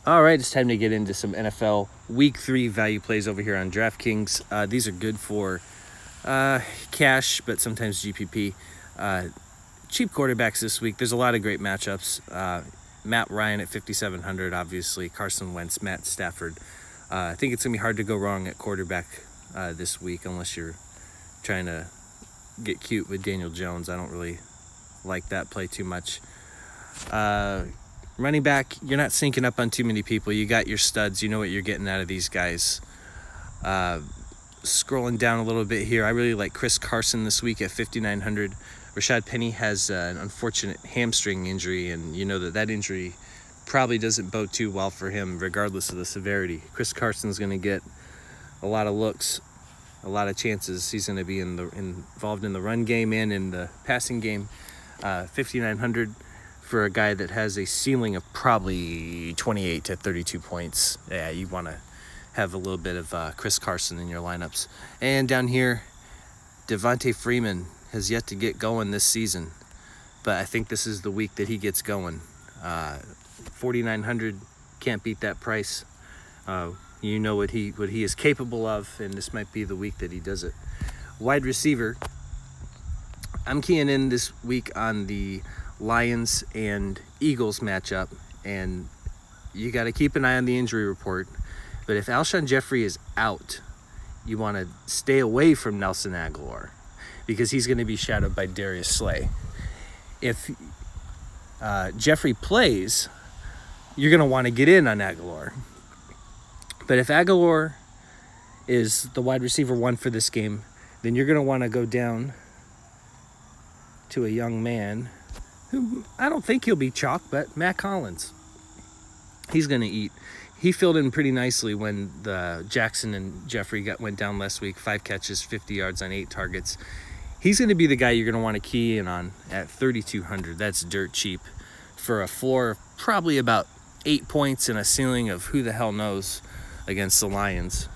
All right, it's time to get into some NFL Week 3 value plays over here on DraftKings. These are good for cash, but sometimes GPP. Cheap quarterbacks this week. There's a lot of great matchups. Matt Ryan at 5,700, obviously. Carson Wentz, Matt Stafford. I think it's going to be hard to go wrong at quarterback this week unless you're trying to get cute with Daniel Jones. I don't really like that play too much. Running back, you're not syncing up on too many people. You got your studs. You know what you're getting out of these guys. Scrolling down a little bit here, I really like Chris Carson this week at 5,900. Rashad Penny has an unfortunate hamstring injury, and you know that injury probably doesn't bode too well for him regardless of the severity. Chris Carson's going to get a lot of looks, a lot of chances. He's going to be involved in the run game and in the passing game. 5,900 for a guy that has a ceiling of probably 28 to 32 points. Yeah, you want to have a little bit of Chris Carson in your lineups. And down here, Devontae Freeman has yet to get going this season, but I think this is the week that he gets going. 4,900, can't beat that price. You know what he is capable of, and this might be the week that he does it. Wide receiver, I'm keying in this week on the Lions and Eagles matchup, and you got to keep an eye on the injury report. But if Alshon Jeffrey is out, you want to stay away from Nelson Agholor because he's going to be shadowed by Darius Slay. If Jeffrey plays, you're going to want to get in on Agholor. But if Agholor is the wide receiver 1 for this game, then you're going to want to go down to a young man who I don't think he'll be chalk, but Matt Collins. He's going to eat. He filled in pretty nicely when the Jackson and Jeffrey went down last week. 5 catches, 50 yards on 8 targets. He's going to be the guy you're going to want to key in on at 3,200. That's dirt cheap for a floor of probably about 8 points and a ceiling of who the hell knows against the Lions.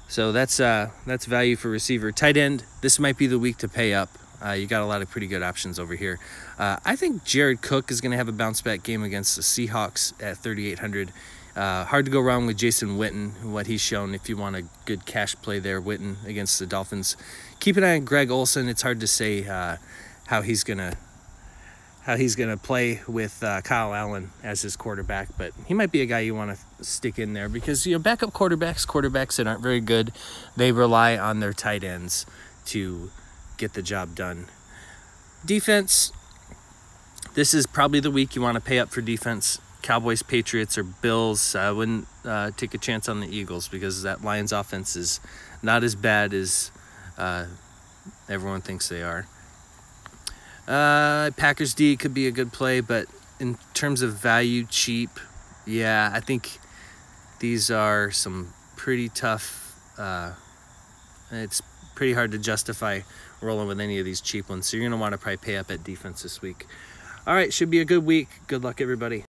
So that's value for receiver. Tight end, this might be the week to pay up. You got a lot of pretty good options over here. I think Jared Cook is going to have a bounce-back game against the Seahawks at 3,800. Hard to go wrong with Jason Witten, what he's shown. If you want a good cash play there, Witten against the Dolphins. Keep an eye on Greg Olsen. It's hard to say how he's gonna play with Kyle Allen as his quarterback, but he might be a guy you want to stick in there because backup quarterbacks that aren't very good, they rely on their tight ends to get the job done. Defense, this is probably the week you want to pay up for defense. Cowboys, Patriots, or Bills. I wouldn't take a chance on the Eagles because that Lions offense is not as bad as everyone thinks they are. Packers D could be a good play, but in terms of value, cheap, yeah, I think these are some pretty tough. It's pretty hard to justify rolling with any of these cheap ones, so you're going to want to probably pay up at defense this week. All right, should be a good week. Good luck, everybody.